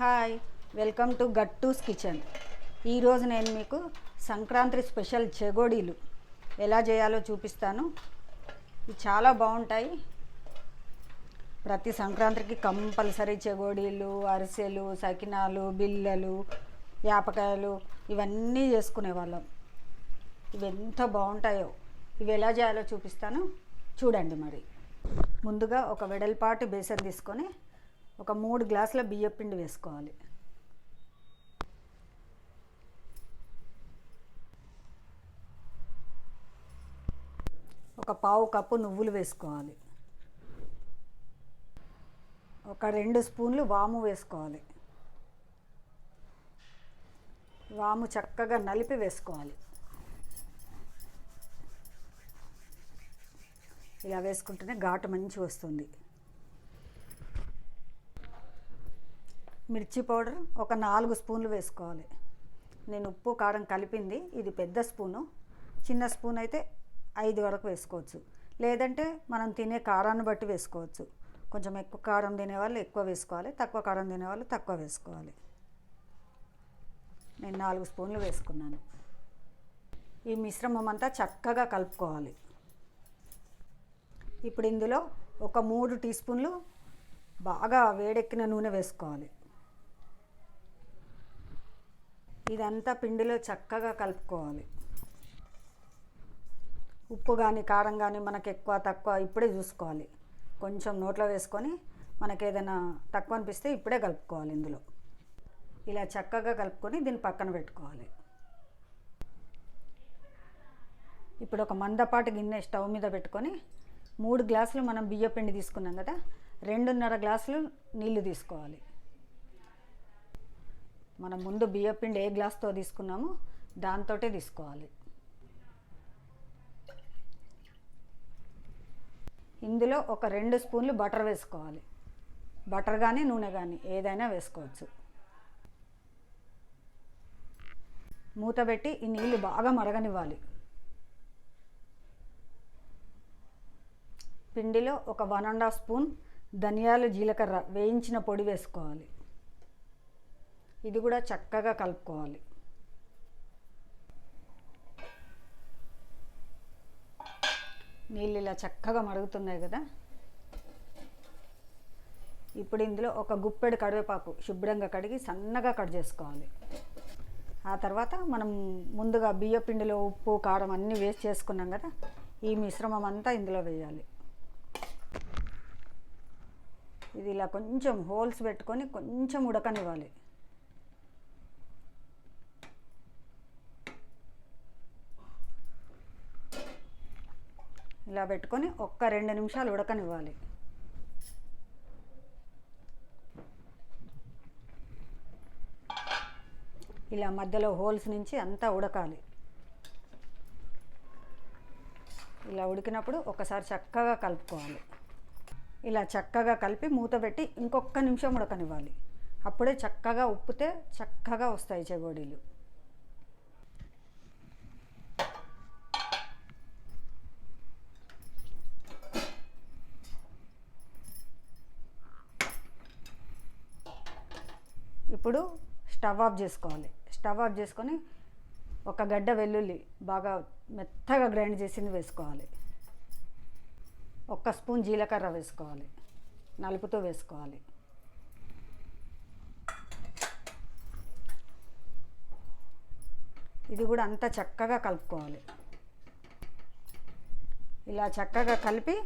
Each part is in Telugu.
Hi, welcome to Gattu's kitchen. ఈరోజు నేను మీకు సంక్రాంతి స్పెషల్ చెగోడీలు ఎలా చేయాలో చూపిస్తాను. ఇవి చాలా బాగుంటాయి. ప్రతి సంక్రాంతికి కంపల్సరీ చెగోడీలు, అరిసెలు, సకినాలు, బిళ్ళలు, యాపకాయలు ఇవన్నీ చేసుకునేవాళ్ళం. ఇవి ఎంత బాగుంటాయో. ఇవి ఎలా చేయాలో చూపిస్తాను, చూడండి. మరి ముందుగా ఒక వెడల్పాటి బేసన్ తీసుకొని ఒక 3 గ్లాసుల బియ్యం పిండి వేసుకోవాలి. ఒక పావు కప్పు నువ్వులు వేసుకోవాలి. ఒక 2 స్పూన్లు వాము వేసుకోవాలి. వాము చక్కగా నలిపి వేసుకోవాలి. ఇలా వేసుకుంటేనే ఘాటు మంచిగా వస్తుంది. మిర్చి పౌడర్ ఒక 4 స్పూన్లు వేసుకోవాలి. నేను ఉప్పు కారం కలిపింది. ఇది పెద్ద స్పూను, చిన్న స్పూన్ అయితే 5 వరకు వేసుకోవచ్చు. లేదంటే మనం తినే కారాన్ని బట్టి వేసుకోవచ్చు. కొంచెం ఎక్కువ కారం తినేవాళ్ళు ఎక్కువ వేసుకోవాలి, తక్కువ కారం తినేవాళ్ళు తక్కువ వేసుకోవాలి. నేను 4 స్పూన్లు వేసుకున్నాను. ఈ మిశ్రమం అంతా చక్కగా కలుపుకోవాలి. ఇప్పుడు ఇందులో ఒక 3 టీ స్పూన్లు బాగా వేడెక్కిన నూనె వేసుకోవాలి. ఇదంతా పిండిలో చక్కగా కలుపుకోవాలి. ఉప్పు కానీ కారం కానీ మనకు ఎక్కువ తక్కువ ఇప్పుడే చూసుకోవాలి. కొంచెం నోట్లో వేసుకొని మనకు ఏదైనా తక్కువ అనిపిస్తే ఇప్పుడే కలుపుకోవాలి. ఇందులో ఇలా చక్కగా కలుపుకొని దీన్ని పక్కన పెట్టుకోవాలి. ఇప్పుడు ఒక మందపాటి గిన్నె స్టవ్ మీద పెట్టుకొని 3 గ్లాసులు మనం బియ్యం పిండి తీసుకున్నాం కదా, 2.5 గ్లాసులు నీళ్లు తీసుకోవాలి. మనం ముందు బియ్యం పిండి ఏ గ్లాస్తో తీసుకున్నామో దాంతోటే తీసుకోవాలి. ఇందులో ఒక 2 స్పూన్లు బటర్ వేసుకోవాలి. బటర్ కానీ నూనె కానీ ఏదైనా వేసుకోవచ్చు. మూత పెట్టి ఈ నీళ్ళు బాగా మరగనివ్వాలి. పిండిలో ఒక 1.5 స్పూన్ ధనియాలు, జీలకర్ర వేయించిన పొడి వేసుకోవాలి. ఇది కూడా చక్కగా కలుపుకోవాలి. నీళ్ళు ఇలా చక్కగా మరుగుతున్నాయి కదా. ఇప్పుడు ఇందులో ఒక గుప్పెడు కరివేపాకు శుభ్రంగా కడిగి సన్నగా కట్ చేసుకోవాలి. ఆ తర్వాత మనం ముందుగా బియ్య పిండిలో ఉప్పు కారం అన్నీ వేసి చేసుకున్నాం కదా, ఈ మిశ్రమం అంతా ఇందులో వేయాలి. ఇది ఇలా కొంచెం హోల్స్ పెట్టుకొని కొంచెం ఉడకనివ్వాలి. ఇలా పెట్టుకొని ఒక్క 2 నిమిషాలు ఉడకనివ్వాలి. ఇలా మధ్యలో హోల్స్ నుంచి అంతా ఉడకాలి. ఇలా ఉడికినప్పుడు ఒకసారి చక్కగా కలుపుకోవాలి. ఇలా చక్కగా కలిపి మూత పెట్టి ఇంకొక నిమిషం ఉడకనివ్వాలి. అప్పుడే చక్కగా ఉప్పితే చక్కగా వస్తాయి చెగోడీలు. ఇప్పుడు స్టవ్ ఆఫ్ చేసుకోవాలి. స్టవ్ ఆఫ్ చేసుకొని ఒక గడ్డ వెల్లుల్లి బాగా మెత్తగా గ్రైండ్ చేసింది వేసుకోవాలి. 1 స్పూన్ జీలకర్ర వేసుకోవాలి, నలుపుతో వేసుకోవాలి. ఇది కూడా అంతా చక్కగా కలుపుకోవాలి. ఇలా చక్కగా కలిపి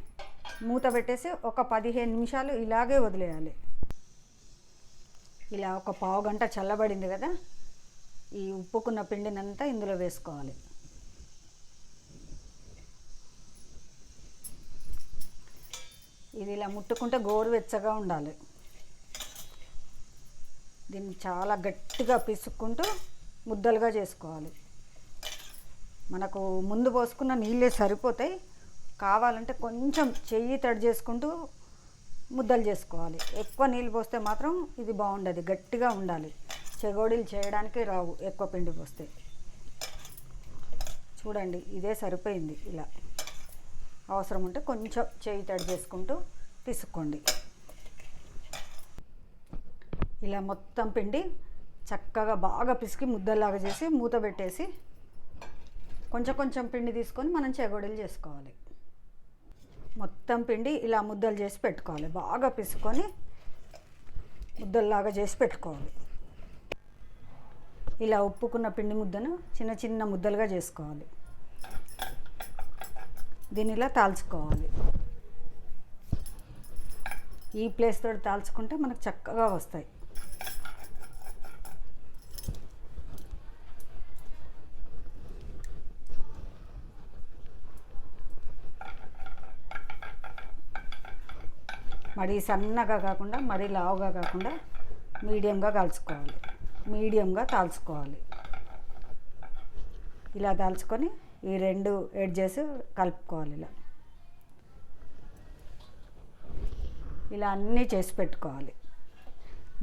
మూత పెట్టేసి ఒక 15 నిమిషాలు ఇలాగే వదిలేయాలి. ఇలా ఒక పావు గంట చల్లబడింది కదా, ఈ ఉప్పుకున్న పిండినంతా ఇందులో వేసుకోవాలి. ఇది ఇలా ముట్టుకుంటే గోరువెచ్చగా ఉండాలి. దీన్ని చాలా గట్టిగా పిసుక్కుంటూ ముద్దలుగా చేసుకోవాలి. మనకు ముందు పోసుకున్న నీళ్ళే సరిపోతాయి. కావాలంటే కొంచెం చెయ్యి తడి చేసుకుంటూ ముద్దలు చేసుకోవాలి. ఎక్కువ నీళ్ళు పోస్తే మాత్రం ఇది బాగుండదు, గట్టిగా ఉండాలి. చెగోడీలు చేయడానికి రావు ఎక్కువ పిండి పోస్తే. చూడండి, ఇదే సరిపోయింది. ఇలా అవసరం ఉంటే కొంచెం చెయ్యి తడి చేసుకుంటూ పిసుక్కోండి. ఇలా మొత్తం పిండి చక్కగా బాగా పిసికి ముద్దలాగా చేసి మూత పెట్టేసి కొంచెం కొంచెం పిండి తీసుకొని మనం చెగోడీలు చేసుకోవాలి. మొత్తం పిండి ఇలా ముద్దలు చేసి పెట్టుకోవాలి. బాగా పిసుకొని ముద్దల్లాగా చేసి పెట్టుకోవాలి. ఇలా ఉప్పుకున్న పిండి ముద్దను చిన్న చిన్న ముద్దలుగా చేసుకోవాలి. దీన్ని ఇలా తాల్చుకోవాలి. ఈ ప్లేస్ తోటి తాల్చుకుంటే మనకు చక్కగా వస్తాయి. మరీ సన్నగా కాకుండా మరీ లావుగా కాకుండా మీడియంగా కాల్చుకోవాలి. మీడియంగా తాల్చుకోవాలి. ఇలా తాల్చుకొని ఈ రెండు ఎడ్జెస్ కలుపుకోవాలి. ఇలా అన్నీ చేసి పెట్టుకోవాలి.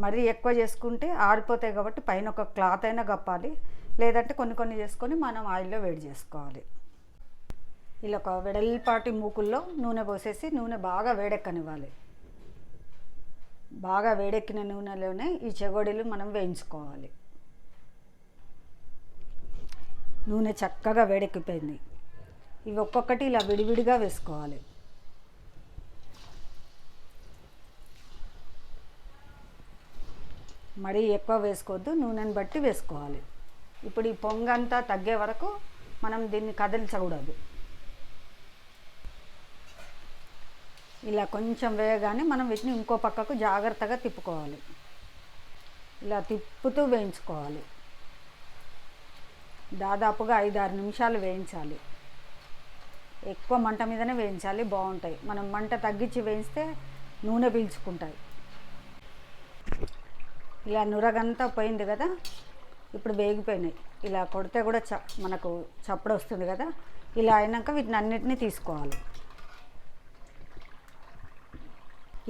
మరీ ఎక్కువ చేసుకుంటే ఆరిపోతాయి కాబట్టి పైన ఒక క్లాత్ అయినా కప్పాలి. లేదంటే కొన్ని కొన్ని చేసుకొని మనం ఆయిల్లో వేడి చేసుకోవాలి. ఇలా ఒక వెడల్పాటి మూకుల్లో నూనె పోసేసి నూనె బాగా వేడెక్కనివ్వాలి. బాగా వేడెక్కిన నూనెలోనే ఈ చెగోడీలు మనం వేయించుకోవాలి. నూనె చక్కగా వేడెక్కిపోయింది. ఇవి ఒక్కొక్కటి ఇలా విడివిడిగా వేసుకోవాలి. మరీ ఎక్కువ వేసుకోవద్దు, నూనెని బట్టి వేసుకోవాలి. ఇప్పుడు ఈ పొంగంతా తగ్గే వరకు మనం దీన్ని కదిలించకూడదు. ఇలా కొంచెం వేయగానే మనం వీటిని ఇంకో పక్కకు జాగ్రత్తగా తిప్పుకోవాలి. ఇలా తిప్పుతూ వేయించుకోవాలి. దాదాపుగా 5-6 నిమిషాలు వేయించాలి. ఎక్కువ మంట మీదనే వేయించాలి, బాగుంటాయి. మనం మంట తగ్గించి వేయిస్తే నూనె పీల్చుకుంటాయి. ఇలా నురగంతా పోయింది కదా, ఇప్పుడు వేగిపోయినాయి. ఇలా కొడితే కూడా మనకు చప్పుడు వస్తుంది కదా. ఇలా అయినాక వీటిని అన్నిటినీ తీసుకోవాలి.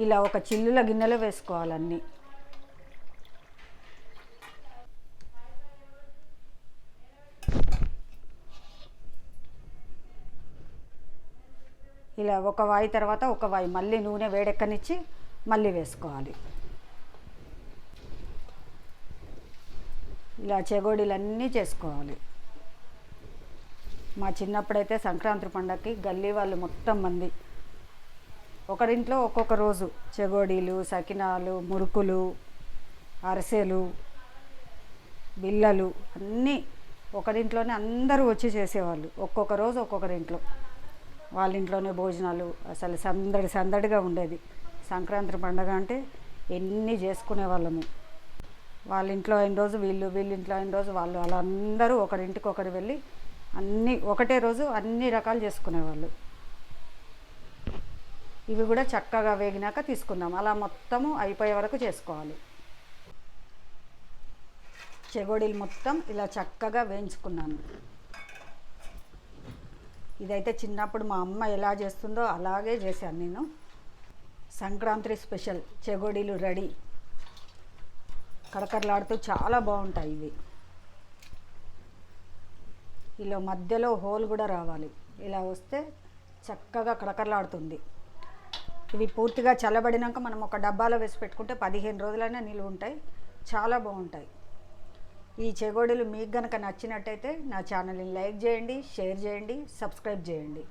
ఇలా ఒక చిల్లుల గిన్నెలో వేసుకోవాలి అన్నీ. ఇలా ఒక వాయి తర్వాత ఒక వాయి మళ్ళీ నూనె వేడెక్కనిచ్చి మళ్ళీ వేసుకోవాలి. ఇలా చెగోడీలన్నీ చేసుకోవాలి. మా చిన్నప్పుడైతే సంక్రాంతి పండగకి గల్లీ వాళ్ళు మొత్తం మంది ఒకరింట్లో ఒక్కొక్క రోజు చెగోడీలు, సకినాలు, మురుకులు, అరిసెలు, బిళ్ళలు అన్నీ ఒకరింట్లోనే అందరూ వచ్చి చేసేవాళ్ళు. ఒక్కొక్క రోజు ఒక్కొక్కరింట్లో వాళ్ళ ఇంట్లోనే భోజనాలు. అసలు సందడిగా ఉండేది. సంక్రాంతి పండగ అంటే ఎన్ని చేసుకునే వాళ్ళము. వాళ్ళ ఇంట్లో అయిన రోజు వీళ్ళు, వీళ్ళ ఇంట్లో అయిన రోజు వాళ్ళు, అలా అందరూ ఒకరింటికి ఒకరు వెళ్ళి అన్నీ ఒకటే రోజు అన్ని రకాలు చేసుకునేవాళ్ళు. ఇవి కూడా చక్కగా వేగినాక తీసుకుందాం. అలా మొత్తము అయిపోయే వరకు చేసుకోవాలి. చెగోడీలు మొత్తం ఇలా చక్కగా వేయించుకున్నాను. ఇదైతే చిన్నప్పుడు మా అమ్మ ఎలా చేస్తుందో అలాగే చేశాను నేను. సంక్రాంతి స్పెషల్ చెగోడీలు రెడీ. కరకరలాడుతూ చాలా బాగుంటాయి ఇవి. ఇలా మధ్యలో హోల్ కూడా రావాలి. ఇలా వస్తే చక్కగా కరకరలాడుతుంది. ఇవి పూర్తిగా చల్లబడినాక మనం ఒక డబ్బాలో వేసి పెట్టుకుంటే 15 రోజులైనా నిలువ ఉంటాయి. చాలా బాగుంటాయి. ఈ చెగోడీలు మీకు కనుక నచ్చినట్టయితే నా ఛానల్ని లైక్ చేయండి, షేర్ చేయండి, సబ్స్క్రైబ్ చేయండి.